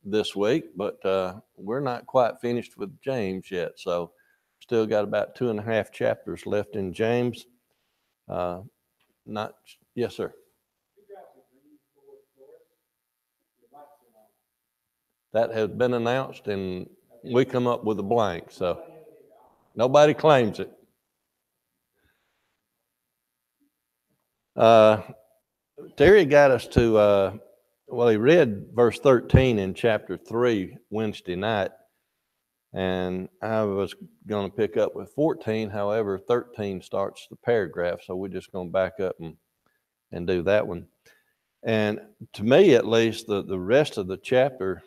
this week, but we're not quite finished with James yet. So still got about 2.5 chapters left in James. Uh, not Yes, sir. That has been announced, and we come up with a blank. So nobody claims it. Uh, Terry got us to, well, he read verse 13 in chapter 3 Wednesday night, and I was going to pick up with 14. However, 13 starts the paragraph, so we're just going to back up and do that one. And to me, at least, the rest of the chapter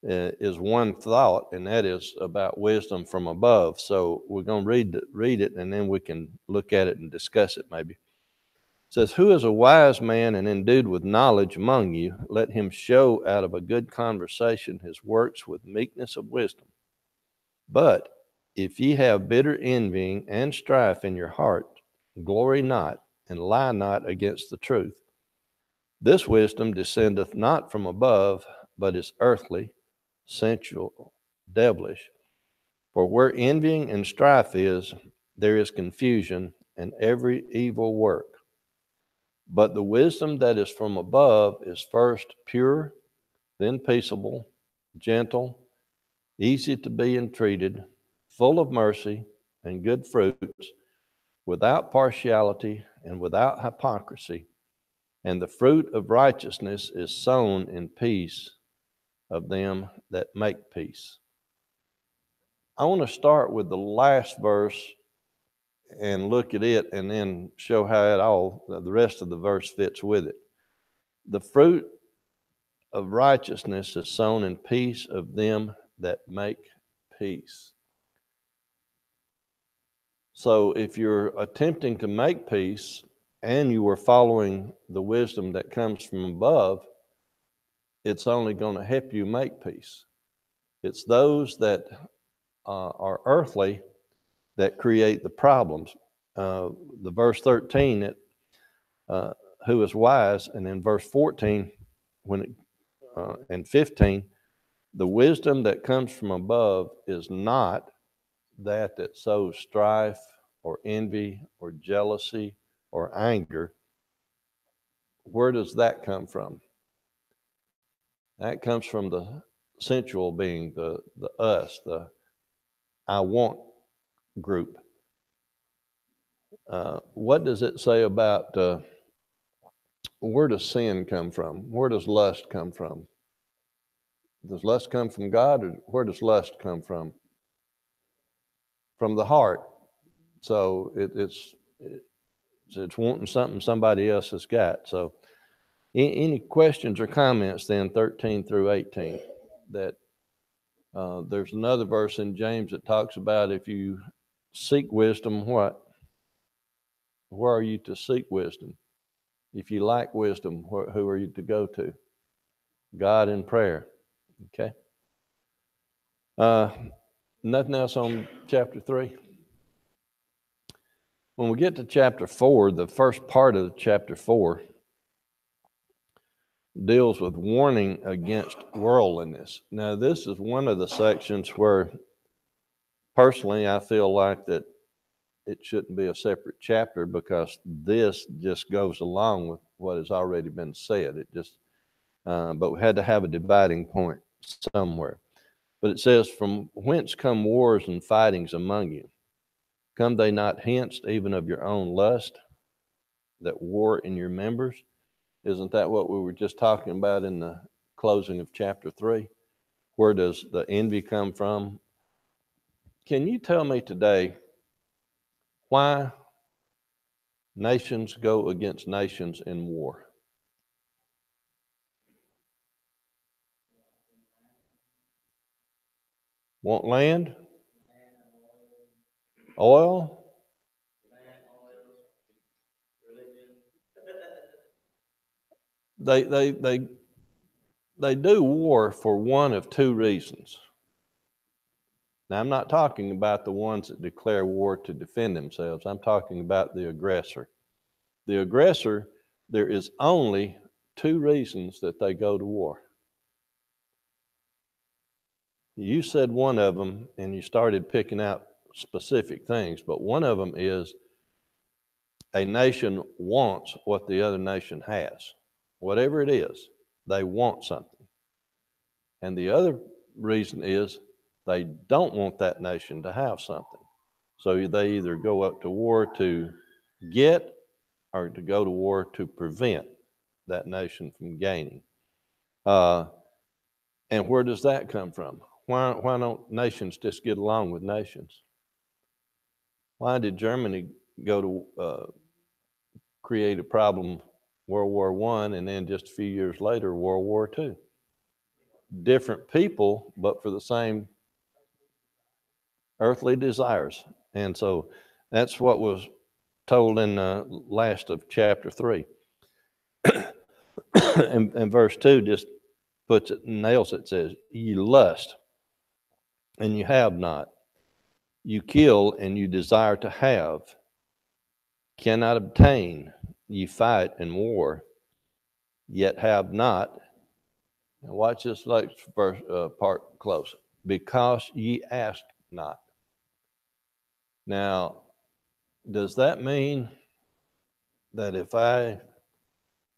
is one thought, and that is about wisdom from above. So we're going to read it, and then we can look at it and discuss it maybe. It says, "Who is a wise man and endued with knowledge among you? Let him show out of a good conversation his works with meekness of wisdom. But if ye have bitter envying and strife in your heart, glory not, and lie not against the truth. This wisdom descendeth not from above, but is earthly, sensual, devilish. For where envying and strife is, there is confusion and every evil work. But the wisdom that is from above is first pure, then peaceable, gentle, easy to be entreated, full of mercy and good fruits, without partiality and without hypocrisy. And the fruit of righteousness is sown in peace of them that make peace." I want to start with the last verse and look at it and then show how the rest of the verse fits with it. The fruit of righteousness is sown in peace of them that make peace. So if you're attempting to make peace and you are following the wisdom that comes from above, it's only going to help you make peace. It's those that are earthly that create the problems. The verse 13, who is wise, and then verse 14, and 15, the wisdom that comes from above is not that sows strife or envy or jealousy or anger. Where does that come from? That comes from the sensual being, the us, the I want group. What does it say about where does sin come from? Where does lust come from? Does lust come from God, or where does lust come from? From the heart. So it's wanting something somebody else has got. So any questions or comments then 13 through 18? That there's another verse in James that talks about if you seek wisdom, what? Where are you to seek wisdom? If you lack wisdom, who are you to go to? God in prayer. Okay. Nothing else on chapter 3? When we get to chapter 4, the first part of chapter 4 deals with warning against worldliness. Now, this is one of the sections where, personally, I feel like that it shouldn't be a separate chapter because this just goes along with what has already been said. But we had to have a dividing point somewhere. But it says, "From whence come wars and fightings among you? Come they not hence even of your own lust that war in your members?" Isn't that what we were just talking about in the closing of chapter 3? Where does the envy come from? Can you tell me today why nations go against nations in war? Want land? Oil? They do war for one of two reasons. Now, I'm not talking about the ones that declare war to defend themselves. I'm talking about the aggressor. The aggressor, there is only two reasons that they go to war. You said one of them, and you started picking out specific things, but one of them is a nation wants what the other nation has. Whatever it is, they want something. And the other reason is they don't want that nation to have something. So they either go up to war to get or to go to war to prevent that nation from gaining. And where does that come from? Why don't nations just get along with nations? Why did Germany go to create a problem, World War I, and then just a few years later, World War II? Different people, but for the same earthly desires. And so that's what was told in the last of chapter 3. and verse 2 just puts it, nails it, says, "You lust, and you have not. You kill, and you desire to have. Cannot obtain. Ye fight in war, yet have not." Now watch this next verse, part close. "Because ye ask not." Now, does that mean that if I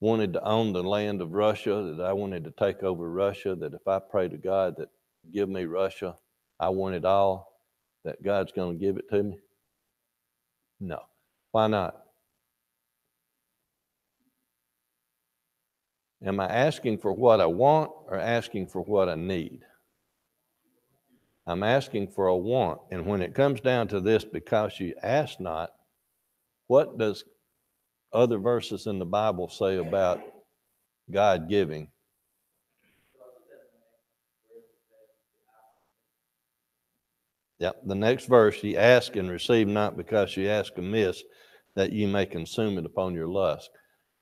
wanted to own the land of Russia, that I wanted to take over Russia, that if I pray to God that give me Russia, I want it all, that God's going to give it to me? No. Why not? Am I asking for what I want or asking for what I need? I'm asking for a want. And when it comes down to this, because you ask not, what does other verses in the Bible say about God giving? Yep, the next verse, ye ask and receive not because ye ask amiss, that ye may consume it upon your lust.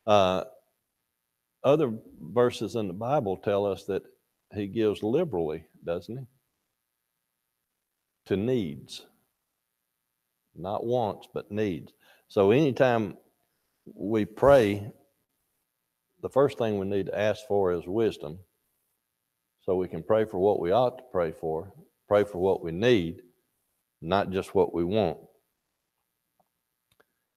Other verses in the Bible tell us that he gives liberally, doesn't he? To needs. Not wants, but needs. So anytime we pray, the first thing we need to ask for is wisdom. So we can pray for what we ought to pray for what we need, not just what we want.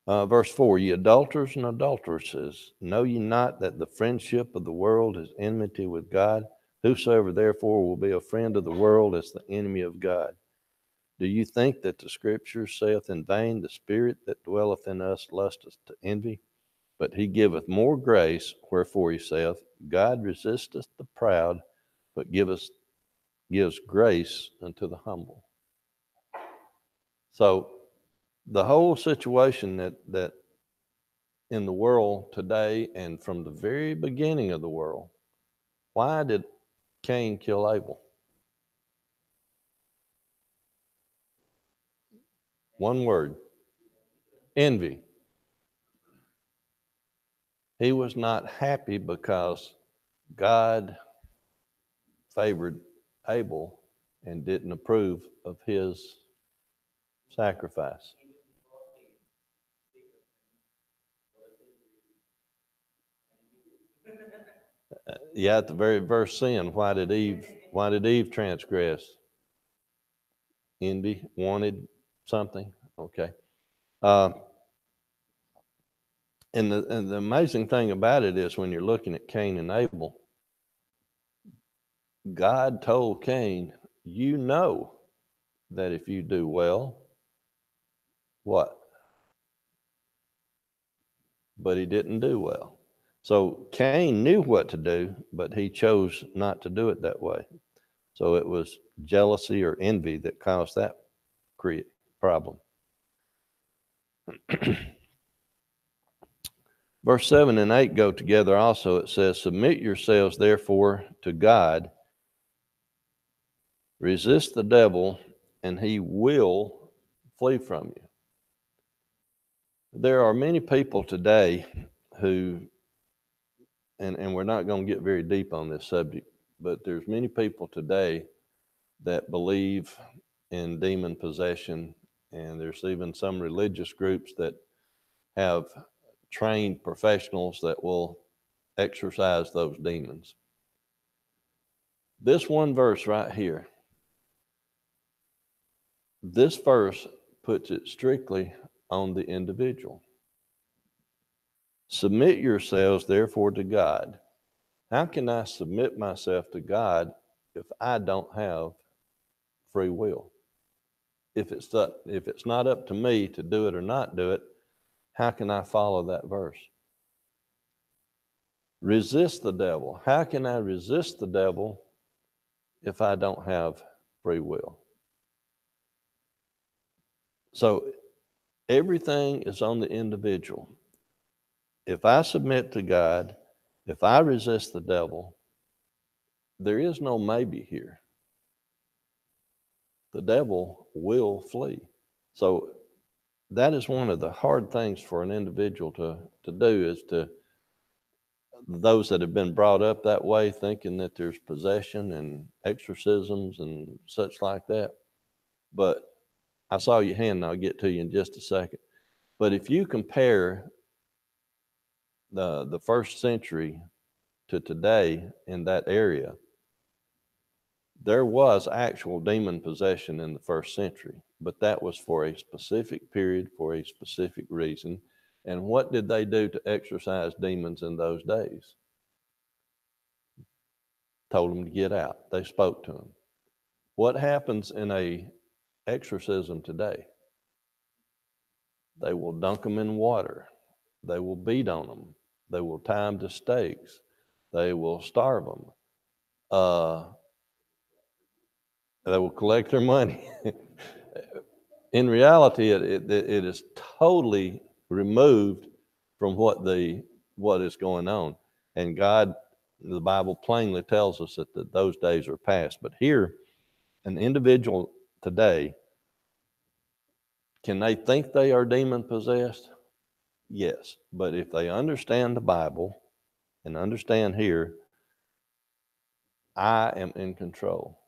Verse 4, "Ye adulterers and adulteresses, know ye not that the friendship of the world is enmity with God? Whosoever therefore will be a friend of the world is the enemy of God. Do you think that the Scripture saith in vain, the Spirit that dwelleth in us lusteth to envy? But he giveth more grace, wherefore he saith, God resisteth the proud, but gives grace unto the humble." So the whole situation that in the world today and from the very beginning of the world, why did Cain kill Abel? One word: envy. He was not happy because God favored Abel and didn't approve of his sacrifice. Yeah, at the very verse sin, why did Eve transgress? Envy, wanted something. Okay. Uh, and the amazing thing about it is when you're looking at Cain and Abel, God told Cain, you know that if you do well, what? But he didn't do well. So Cain knew what to do, but he chose not to do it that way. So it was jealousy or envy that caused that problem. Verse 7 and 8 go together also. It says, "Submit yourselves therefore to God, resist the devil, and he will flee from you." There are many people today who, and we're not going to get very deep on this subject, but there's many people today that believe in demon possession, and there's even some religious groups that have trained professionals that will exorcise those demons. This one verse right here This verse puts it strictly on the individual. Submit yourselves, therefore, to God. How can I submit myself to God if I don't have free will? If it's not up to me to do it or not do it, how can I follow that verse? Resist the devil. How can I resist the devil if I don't have free will? So everything is on the individual. If I submit to God, if I resist the devil, there is no maybe here. The devil will flee. So that is one of the hard things for an individual to do, is to, those that have been brought up that way, thinking that there's possession and exorcisms and such like that. But I saw your hand, and I'll get to you in just a second. But if you compare the first century to today in that area, there was actual demon possession in the first century, but that was for a specific period, for a specific reason. And what did they do to exorcise demons in those days? Told them to get out. They spoke to them. What happens in a exorcism today? They will dunk them in water. They will beat on them. They will tie them to stakes. They will starve them. They will collect their money. In reality, it is totally removed from what is going on. And God, the Bible plainly tells us that those days are past. But here, an individual today, can they think they are demon possessed? Yes. But if they understand the Bible and understand here, I am in control.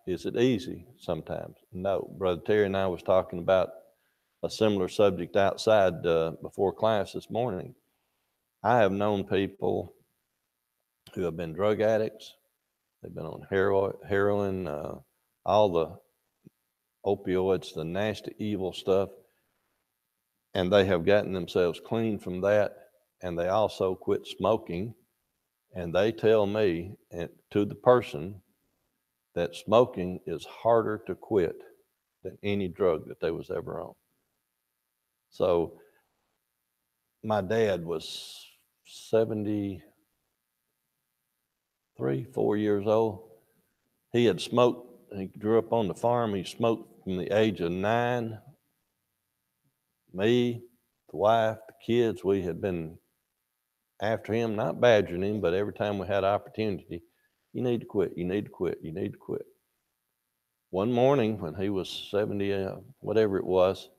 Is it easy? Sometimes. No. Brother Terry and I was talking about a similar subject outside before class this morning. I have known people who have been drug addicts. They've been on heroin, all the opioids, the nasty, evil stuff, and they have gotten themselves clean from that. And they also quit smoking. And they tell me, and to the person, that smoking is harder to quit than any drug that they was ever on. So my dad was 73, 4 years old. He had smoked. He grew up on the farm. He smoked from the age of 9. Me, the wife, the kids, we had been after him, not badgering him, but every time we had opportunity, you need to quit, you need to quit, you need to quit. One morning when he was 70, whatever it was,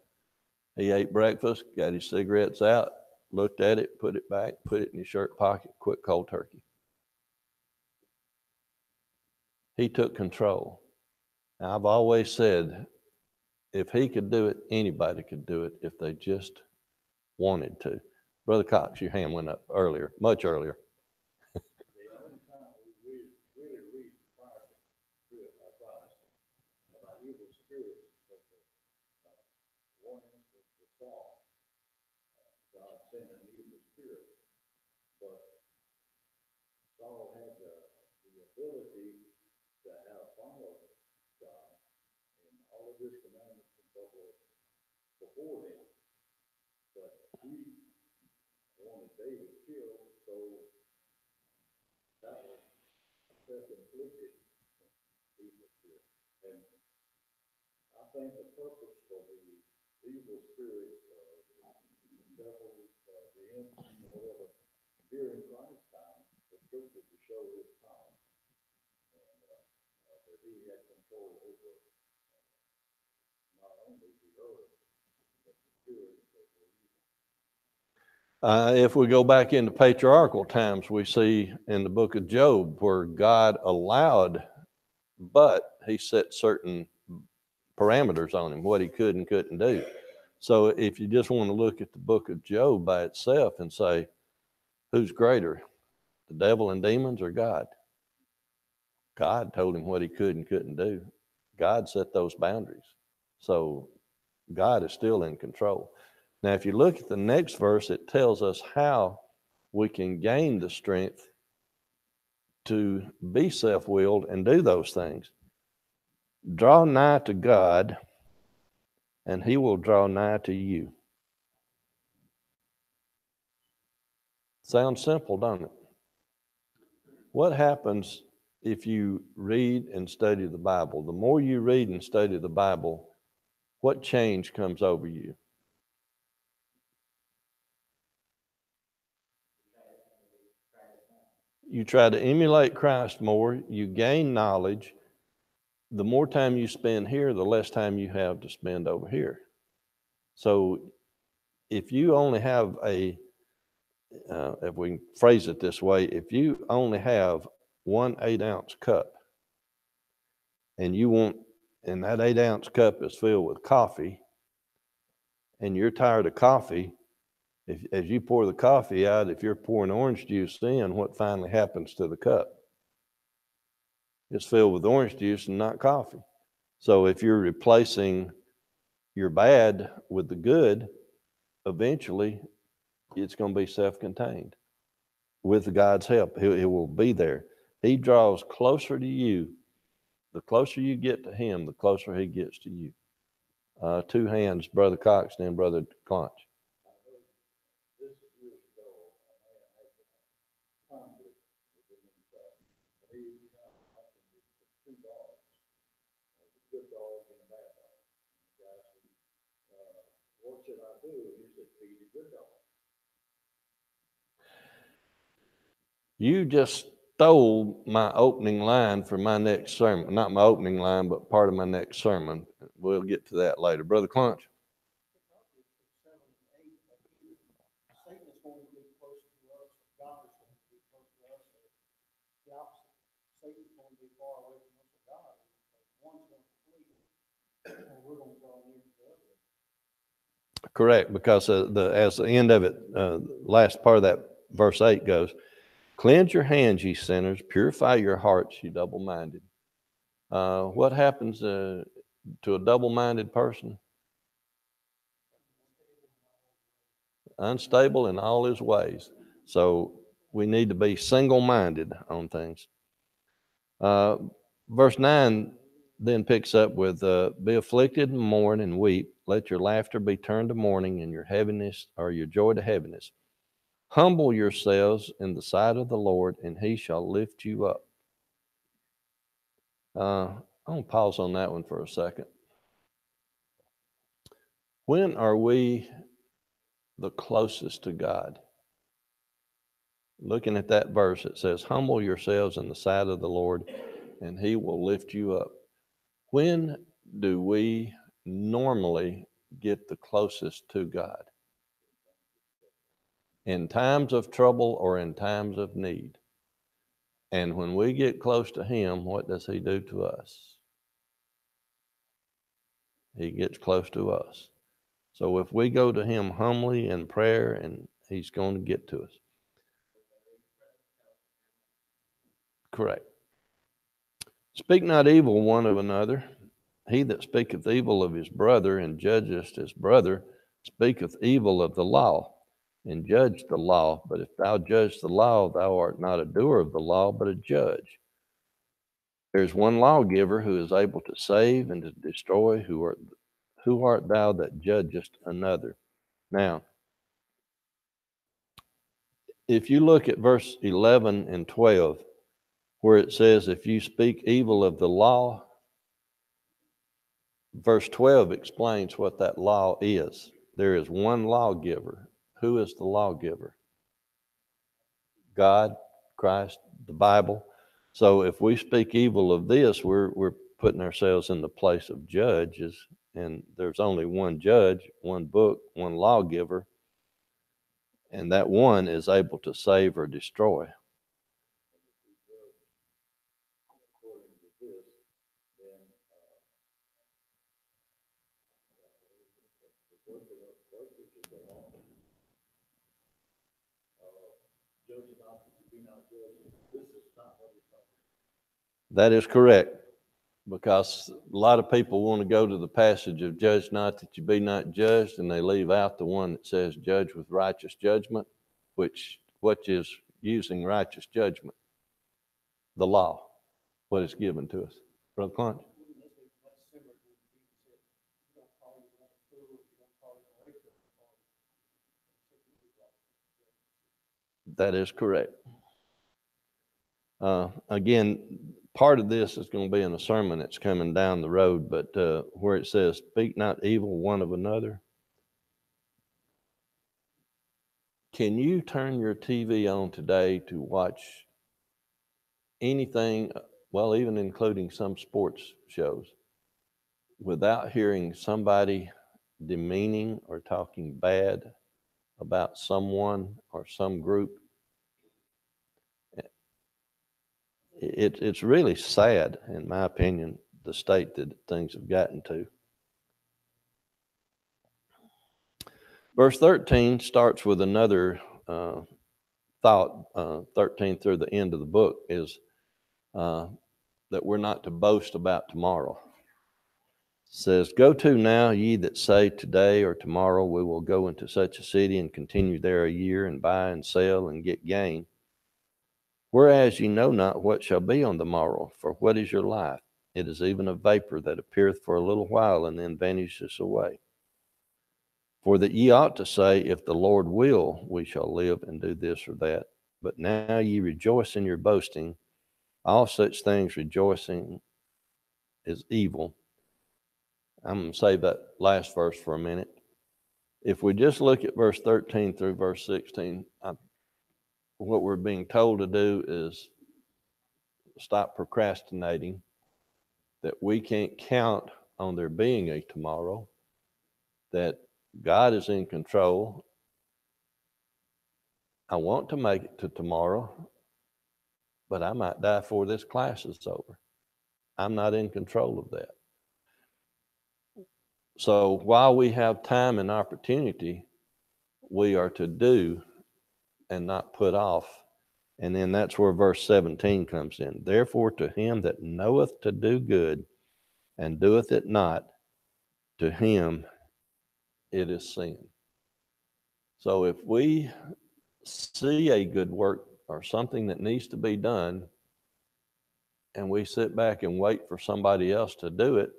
he ate breakfast, got his cigarettes out, looked at it, put it back, put it in his shirt pocket, quit cold turkey. He took control. Now, I've always said, if he could do it, anybody could do it if they just wanted to. Brother Cox, your hand went up earlier, much earlier. Saul had the ability to have followed God and all of his commandments and so forth before him. But he wanted David killed, so that was self-inflicted evil spirit. And I think the purpose for the evil spirits, the devil, the imp, whatever, during Christ's time, the scripture to show his power. And that he had control over not only the earth, but the spirits that were evil. If we go back into patriarchal times, we see in the book of Job where God allowed, but he set certain parameters on him, what he could and couldn't do. So if you just want to look at the book of Job by itself and say, who's greater, the devil and demons or God? God told him what he could and couldn't do. God set those boundaries. So God is still in control. Now, if you look at the next verse, it tells us how we can gain the strength to be self-willed and do those things. Draw nigh to God, and he will draw nigh to you. Sounds simple, don't it? What happens if you read and study the Bible? The more you read and study the Bible, what change comes over you? You try to emulate Christ more, you gain knowledge. The more time you spend here, the less time you have to spend over here. So if you only have if we can phrase it this way, if you only have 1 8-ounce cup and that 8-ounce cup is filled with coffee and you're tired of coffee, as you pour the coffee out, if you're pouring orange juice in, what finally happens to the cup? It's filled with orange juice and not coffee. So if you're replacing your bad with the good, eventually it's going to be self-contained. With God's help, it will be there. He draws closer to you. The closer you get to him, the closer he gets to you. Two hands, Brother Cox and Brother Clunch. This years ago, a man had conflict within himself. He had two dogs, a good dog and a bad dog. And the guy said, what should I do? And he said, feed the good dog. You just stole my opening line for my next sermon. Not my opening line, but part of my next sermon. We'll get to that later. Brother Clunch. Satan is going to be close to us. God is going to be close to us. The opposite. Satan's going to be far away from us. God, one's going to flee, and we're going to draw near to the other. Correct, because as the end of it, last part of that verse 8 goes, cleanse your hands, ye sinners, purify your hearts, ye double-minded. What happens to a double-minded person? Unstable in all his ways. So we need to be single-minded on things. Verse 9 then picks up with, be afflicted and mourn and weep. Let your laughter be turned to mourning and your heaviness or your joy to heaviness. Humble yourselves in the sight of the Lord, and he shall lift you up. I'm going to pause on that one for a second. When are we the closest to God? Looking at that verse, it says, humble yourselves in the sight of the Lord, and he will lift you up. When do we normally get the closest to God? In times of trouble or in times of need. And when we get close to him, what does he do to us? He gets close to us. So if we go to him humbly in prayer, and he's going to get to us. Correct. Speak not evil one of another. He that speaketh evil of his brother and judgeth his brother speaketh evil of the law, and judge the law. But if thou judge the law, thou art not a doer of the law, but a judge. There's one lawgiver who is able to save and to destroy. Who art thou that judgest another? Now, if you look at verse 11 and 12, where it says, if you speak evil of the law, verse 12 explains what that law is. There is one lawgiver. Who is the lawgiver? God, Christ, the Bible. So if we speak evil of this, we're putting ourselves in the place of judges, and there's only one judge, one book, one lawgiver, and that one is able to save or destroy. According to this, then the work is the law. Judge not that you be not judged. This is not what he's talking about. That is correct. because a lot of people want to go to the passage of judge not that you be not judged, and they leave out the one that says judge with righteous judgment, which is using righteous judgment, the law, what is given to us. Brother Clark? That's similar to when Jesus said, you don't call you one a fool, you don't call you a racist, That is correct. Again, part of this is going to be in a sermon that's coming down the road, but where it says, speak not evil one of another. Can you turn your TV on today to watch anything, well, even including some sports shows, without hearing somebody demeaning or talking bad about someone or some group? It's really sad, in my opinion, the state that things have gotten to. Verse 13 starts with another thought, 13 through the end of the book, is that we're not to boast about tomorrow. It says, go to now, ye that say today or tomorrow we will go into such a city and continue there a year and buy and sell and get gain. Whereas ye know not what shall be on the morrow, for what is your life? It is even a vapor that appeareth for a little while and then vanishes away. For that ye ought to say, if the Lord will, we shall live and do this or that. But now ye rejoice in your boasting. All such things rejoicing is evil. I'm going to save that last verse for a minute. If we just look at verse 13 through verse 16, what we're being told to do is stop procrastinating, that we can't count on there being a tomorrow, that God is in control. I want to make it to tomorrow, but I might die before this class is over. I'm not in control of that. So while we have time and opportunity, we are to do and not put off. And then that's where verse 17 comes in. Therefore, to him that knoweth to do good and doeth it not, to him it is sin. So if we see a good work or something that needs to be done, and we sit back and wait for somebody else to do it,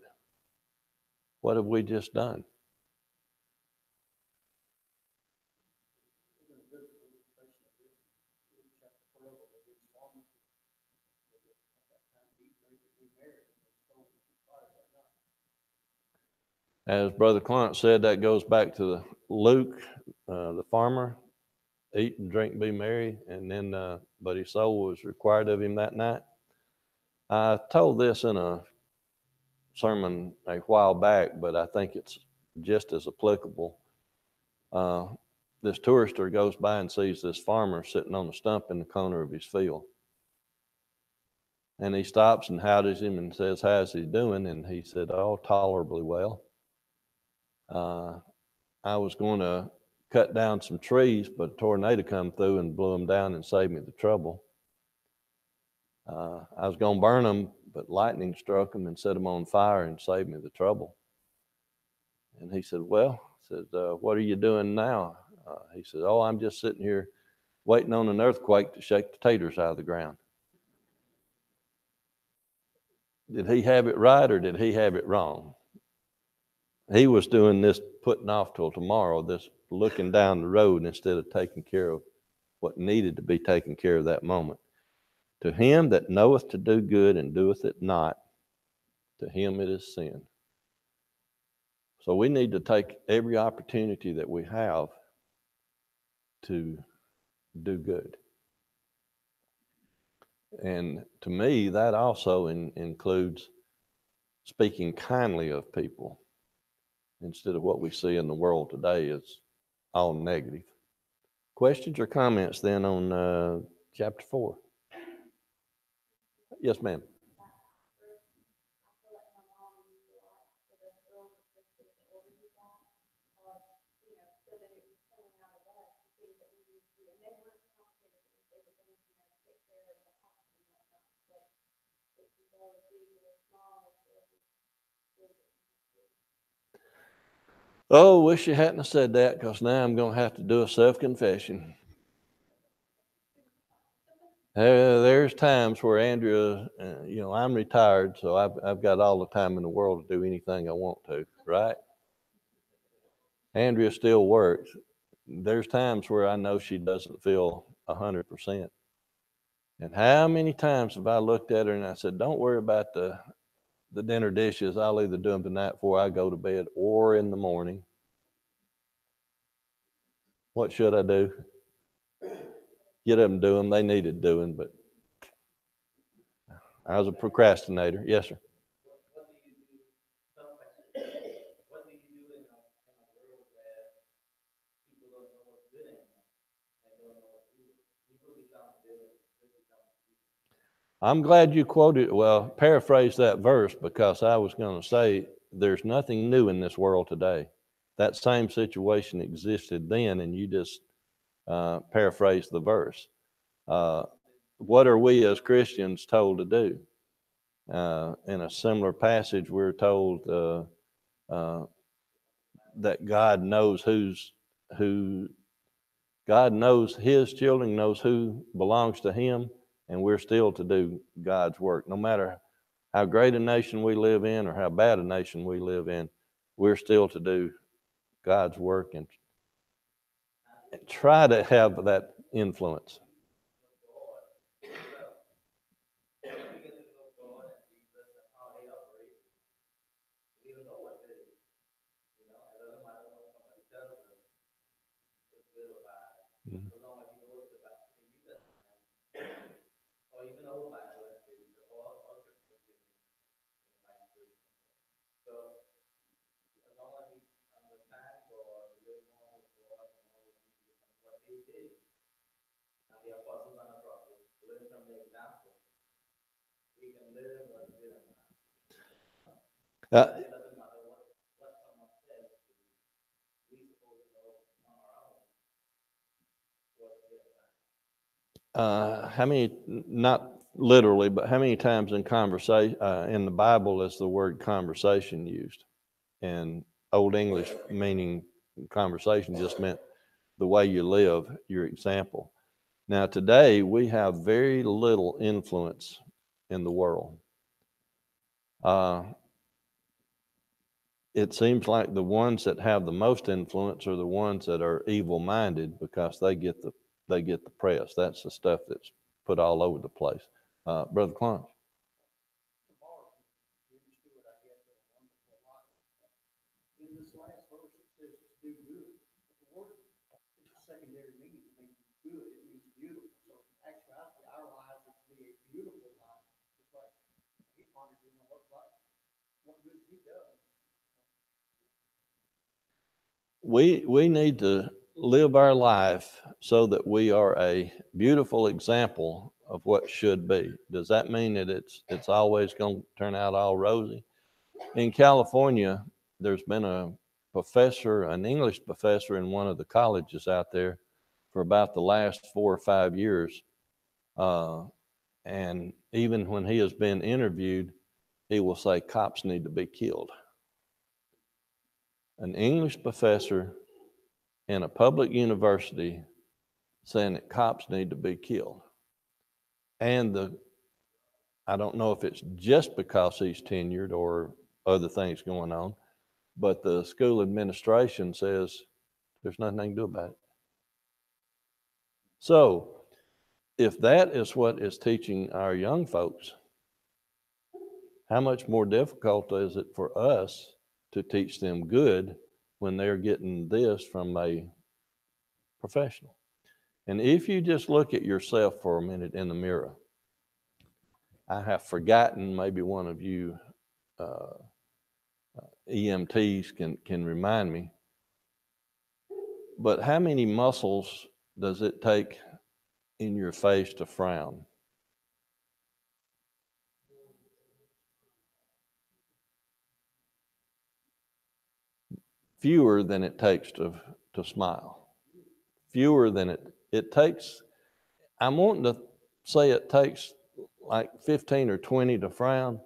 what have we just done? As Brother Clark said, that goes back to Luke, the farmer, eat and drink, be merry, and then, but his soul was required of him that night. I told this in a sermon a while back, but I think it's just as applicable. This tourister goes by and sees this farmer sitting on a stump in the corner of his field. And he stops and howdies him and says, how's he doing? And he said, oh, tolerably well. I was going to cut down some trees, but a tornado come through and blew them down and saved me the trouble. I was going to burn them, but lightning struck them and set them on fire and saved me the trouble. And he said, well, what are you doing now? He said, oh, I'm just sitting here waiting on an earthquake to shake the taters out of the ground. Did he have it right or did he have it wrong? He was doing this putting off till tomorrow, this looking down the road instead of taking care of what needed to be taken care of that moment. To him that knoweth to do good and doeth it not, to him it is sin. So we need to take every opportunity that we have to do good. And to me, that also includes speaking kindly of people instead of what we see in the world today is all negative. Questions or comments then on chapter 4? Yes, ma'am. Oh, wish you hadn't have said that, because now I'm going to have to do a self-confession. There's times where Andrea, I'm retired, so I've got all the time in the world to do anything I want to, right? Andrea still works. There's times where I know she doesn't feel 100%. And how many times have I looked at her and I said, don't worry about the dinner dishes. I'll either do them tonight before I go to bed or in the morning. What should I do? Get up and do them. They needed doing, but I was a procrastinator. Yes, sir. What do you do in a world where people don't know what's good anymore and don't know what to do? People become villains. I'm glad you quoted, well, paraphrase that verse, because I was going to say there's nothing new in this world today. That same situation existed then, and you just paraphrased the verse. What are we as Christians told to do? In a similar passage, we're told that God knows who God knows His children, knows who belongs to Him, and we're still to do God's work. No matter how great a nation we live in or how bad a nation we live in, we're still to do God's work and try to have that influence. Mhm. Uh, how many, not literally, but how many times in conversation in the Bible is the word conversation used? And Old English meaning conversation just meant the way you live, your example. Now today we have very little influence in the world. It seems like the ones that have the most influence are the ones that are evil-minded, because they get the press. That's the stuff that's put all over the place. Brother Clunch. In this last verse, it says to do good. But the word is a secondary meaning. It means good. It means beautiful. So in actuality, our lives are to be a beautiful life. Just like he wanted to know what good he does. We need to live our life so that we are a beautiful example of what should be. Does that mean that it's always going to turn out all rosy? In California, there's been an English professor in one of the colleges out there for about the last 4 or 5 years. And even when he has been interviewed, he will say cops need to be killed. An English professor in a public university saying that cops need to be killed. And I don't know if it's just because he's tenured or other things going on, but the school administration says there's nothing they can do about it. So if that is what is teaching our young folks, how much more difficult is it for us to teach them good when they're getting this from a professional? And if you just look at yourself for a minute in the mirror, I have forgotten, maybe one of you EMTs can remind me, but how many muscles does it take in your face to frown? Fewer than it takes to smile. Fewer than it takes. I'm wanting to say it takes like 15 or 20 to frown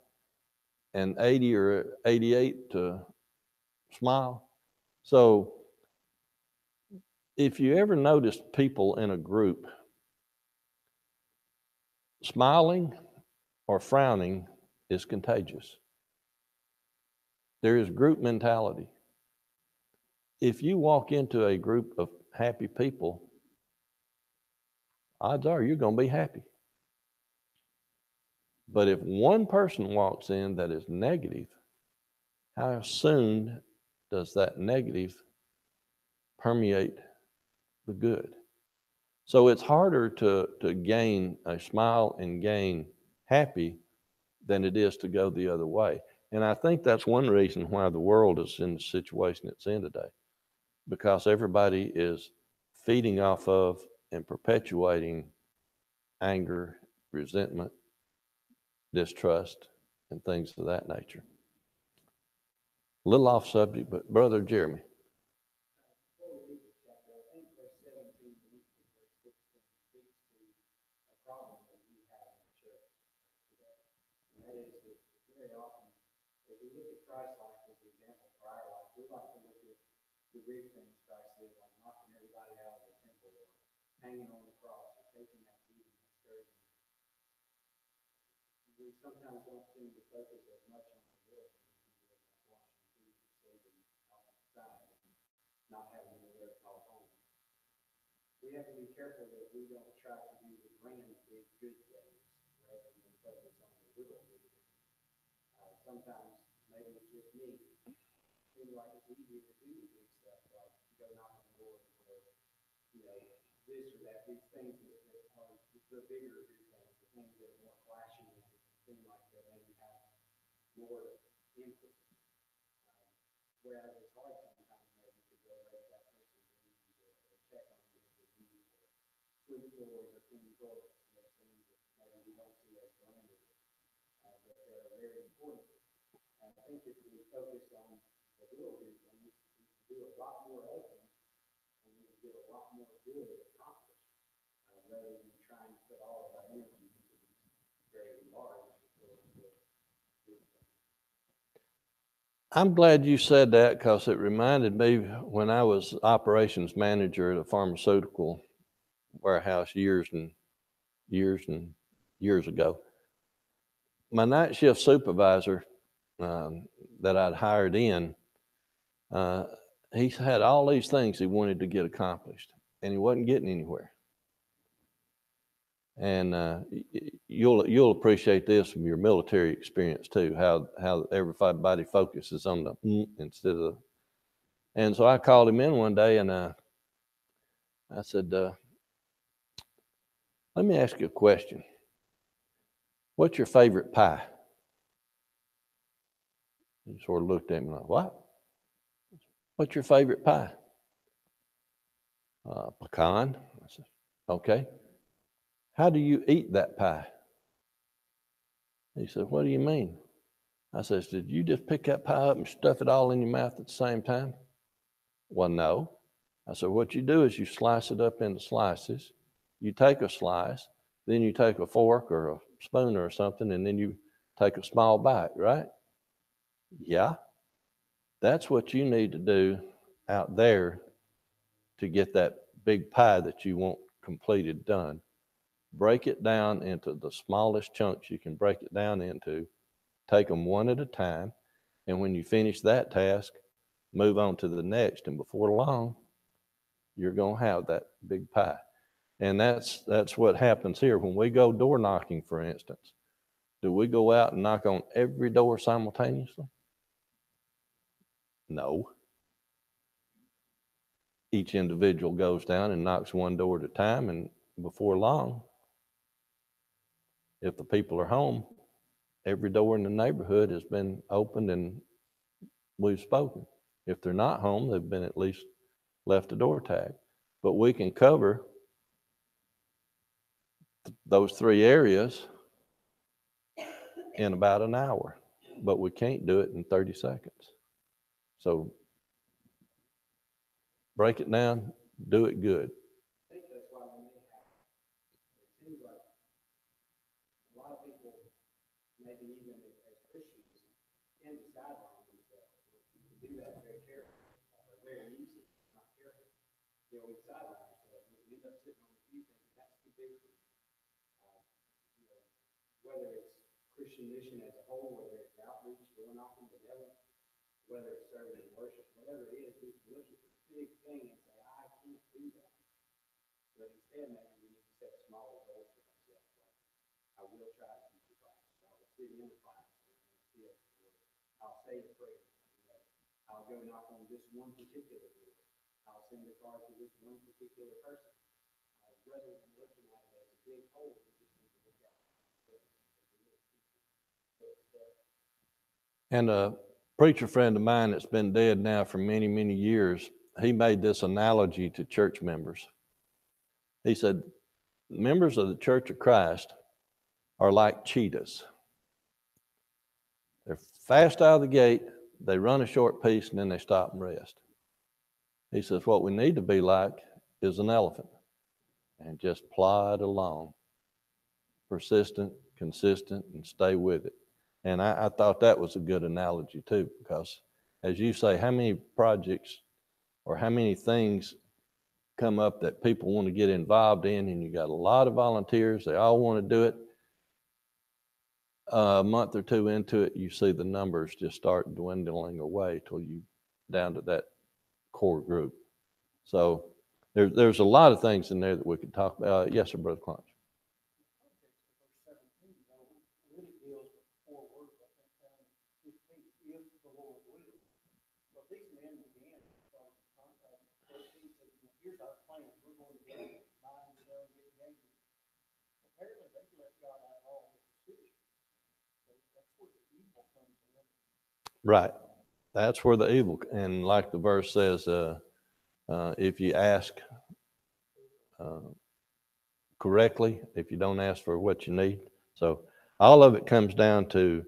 and 80 or 88 to smile. So if you ever notice people in a group smiling or frowning is contagious. There is group mentality. If you walk into a group of happy people, odds are you're going to be happy. But if one person walks in that is negative, how soon does that negative permeate the good? So it's harder to gain a smile and gain happy than it is to go the other way. And I think that's one reason why the world is in the situation it's in today, because everybody is feeding off of and perpetuating anger, resentment, distrust, and things of that nature. A little off subject, but Brother Jeremy. Before we read the chapter, I think verse 17 and verse 16 speaks to a problem that we have in the church today. And that is that very often, if we look at Christ's life as the example for our life, we like to look at the big things Christ did, like knocking everybody out of the temple or hanging on the cross or taking that beating and scourging. We sometimes don't seem to focus as much on the good as we do, like washing feet and sleeping outside and not having anywhere to call home. We have to be careful that we don't try to do the grand big good things rather than focus on the little good things. Sometimes, maybe it's just me, it seems like it's easier to do the big stuff, like go knock on the door or, this or that, these things that are the bigger good things, the things that are more flashy and seem like they maybe have more emphasis. Whereas it's hard sometimes maybe to go raise that person's needs or check on them if they need or sweep floors or clean toilets. Those things that maybe we don't see as glamorous, but they're very important. And I think if we focus on the little good things, we can do a lot more of them and we can get a lot more good accomplished rather than trying to put all of our energy into these very large or good things. I'm glad you said that because it reminded me when I was operations manager at a pharmaceutical warehouse years ago. My night shift supervisor that I'd hired in, he had all these things he wanted to get accomplished, and he wasn't getting anywhere. And you'll appreciate this from your military experience too, how everybody focuses on the instead of. And so I called him in one day and I said, "Let me ask you a question. What's your favorite pie?" He sort of looked at me like, "What? What's your favorite pie?" Pecan. I said, "Okay. How do you eat that pie?" He said, "What do you mean?" I said, "Did you just pick that pie up and stuff it all in your mouth at the same time?" "Well, no." I said, "What you do is you slice it up into slices. You take a slice, then you take a fork or a spoon or something, and then you take a small bite, right?" "Yeah." That's what you need to do out there to get that big pie that you want completed done. Break it down into the smallest chunks you can break it down into. Take them one at a time. And when you finish that task, move on to the next. And before long, you're going to have that big pie. And that's what happens here. When we go door knocking, for instance, do we go out and knock on every door simultaneously? No. Each individual goes down and knocks one door at a time, and before long, if the people are home, every door in the neighborhood has been opened and we've spoken. If they're not home, they've been at least left a door tag. But we can cover those three areas in about an hour, but we can't do it in 30 seconds. So break it down, do it good. I think that's why we may have, it seems like a lot of people, maybe even as Christians, tend to sideline themselves. We do that very carefully. very easy, not careful. You know, we sideline ourselves, we end up sitting on the few things, that's too big for you. You know, whether it's Christian mission as a whole, whether it's outreach, going off into heaven, whether it's serving in worship, whatever it is, we look at the big thing and say, I can't do that. But instead, maybe we need to set smaller goals for ourselves. Like, I will try to keep the class. I will sit in the class. I'll say a prayer. You know, I'll go knock on this one particular door. I'll send a card to this one particular person. Rather than looking at it as a big hole, we just need to look at it. And a preacher friend of mine that's been dead now for many, many years, he made this analogy to church members. He said, members of the Church of Christ are like cheetahs. They're fast out of the gate, they run a short piece, and then they stop and rest. He says, what we need to be like is an elephant and just plod along, persistent, consistent, and stay with it. And I thought that was a good analogy too, because as you say, how many projects or how many things come up that people want to get involved in, and you got a lot of volunteers, they all want to do it. A month or two into it, you see the numbers just start dwindling away till you down to that core group. So there's a lot of things in there that we could talk about. Yes, sir, Brother Clunch. Really deals with 4 words, I think, down in 15, if the Lord will. But these men began to start contact. 13 said, here's our plan, we're going to get 9 and 7 get together. Apparently, they let God out of all the decisions. So that's where the evil comes in. Right. That's where the evil, and like the verse says, if you ask correctly, if you don't ask for what you need. So all of it comes down to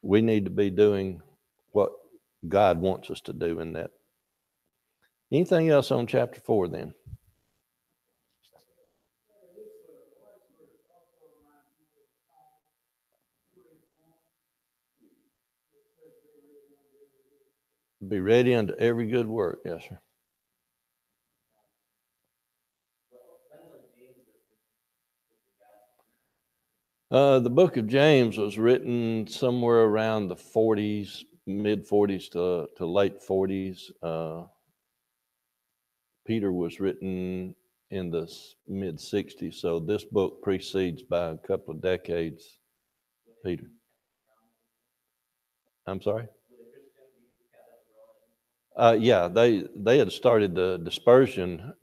we need to be doing what God wants us to do in that. Anything else on chapter 4 then? Be ready unto every good work. Yes, sir. The book of James was written somewhere around the 40s, mid 40s to late 40s. Peter was written in the mid 60s, so this book precedes by a couple of decades Peter. I'm sorry? Yeah, they had started the dispersion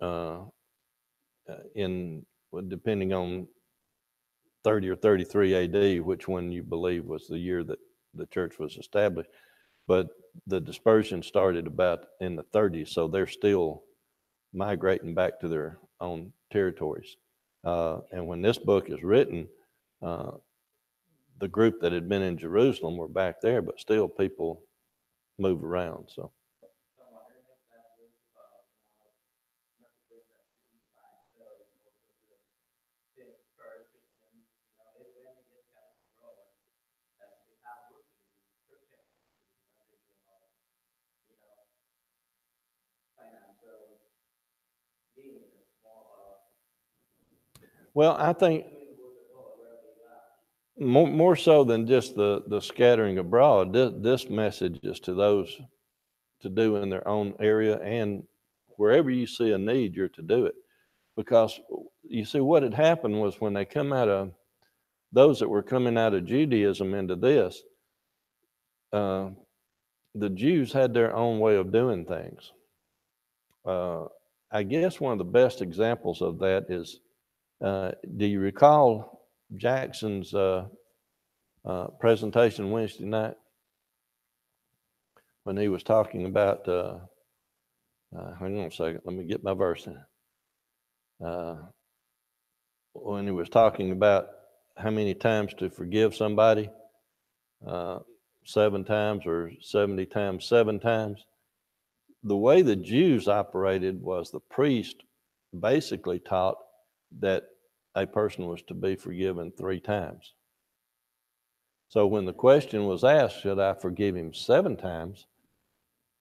in, depending on 30 or 33 AD, which one you believe was the year that the church was established. But the dispersion started about in the 30s, so they're still migrating back to their own territories. And when this book is written, the group that had been in Jerusalem were back there, but still people move around. So. Well, I think more so than just the scattering abroad, this message is to those to do in their own area, and wherever you see a need, you're to do it. Because you see, what had happened was when they come out of, those that were coming out of Judaism into this, the Jews had their own way of doing things. I guess one of the best examples of that is, do you recall Jackson's presentation Wednesday night when he was talking about, hang on a second, let me get my verse in. When he was talking about how many times to forgive somebody, 7 times or 70 times, 7 times. The way the Jews operated was the priest basically taught that a person was to be forgiven 3 times. So when the question was asked, should I forgive him 7 times?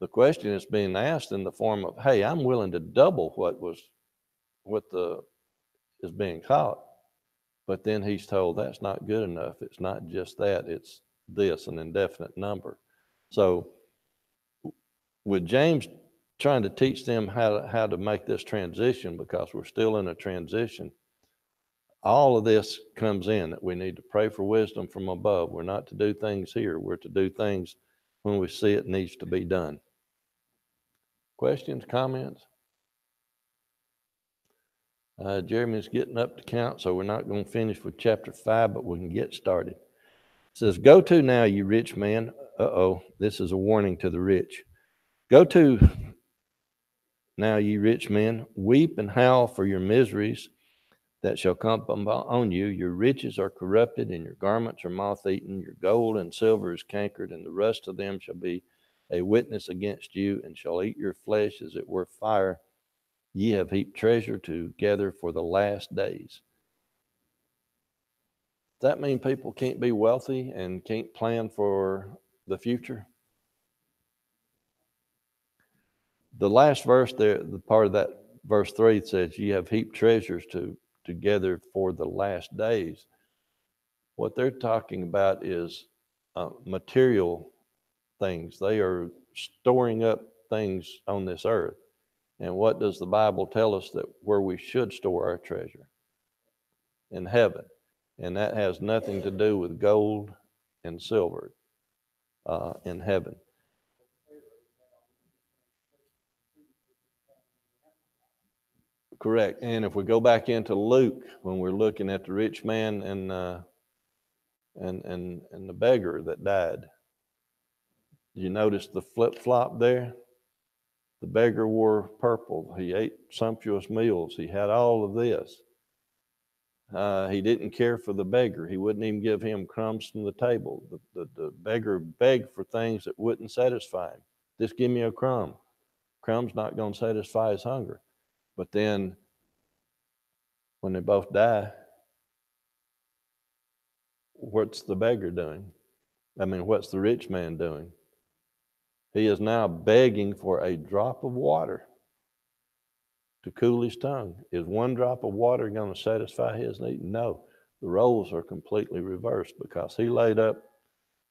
The question is being asked in the form of, hey, I'm willing to double what is being caught. But then he's told that's not good enough. It's not just that, it's this, an indefinite number. So with James trying to teach them how to make this transition, because we're still in a transition, all of this comes in that we need to pray for wisdom from above. We're not to do things here. We're to do things when we see it needs to be done. Questions, comments? Jeremy's getting up to count, so we're not going to finish with chapter 5, but we can get started. It says, go to now, you rich man. This is a warning to the rich. Go to now, ye rich men, weep and howl for your miseries that shall come on you. Your riches are corrupted, and your garments are moth-eaten. Your gold and silver is cankered, and the rust of them shall be a witness against you, and shall eat your flesh as it were fire. Ye have heaped treasure together for the last days. Does that mean people can't be wealthy and can't plan for the future? The last verse there, the part of that verse 3 says, ye have heaped treasures together for the last days. What they're talking about is material things. They are storing up things on this earth. And what does the Bible tell us that where we should store our treasure? In heaven. And that has nothing to do with gold and silver in heaven. Correct. And if we go back into Luke, when we're looking at the rich man and the beggar that died, you notice the flip-flop there? The beggar wore purple. He ate sumptuous meals. He had all of this. He didn't care for the beggar. He wouldn't even give him crumbs from the table. The beggar begged for things that wouldn't satisfy him. Just give me a crumb. Crumb's not going to satisfy his hunger. But then when they both die, what's the beggar doing? What's the rich man doing? He is now begging for a drop of water to cool his tongue. Is one drop of water going to satisfy his need? No. The roles are completely reversed, because he laid up,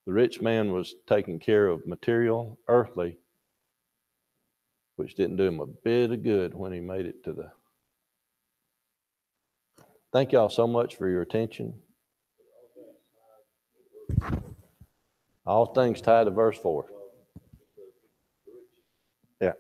the rich man was taking care of material, earthly, which didn't do him a bit of good when he made it to the... Thank y'all so much for your attention. All things tied to verse 4. Yeah.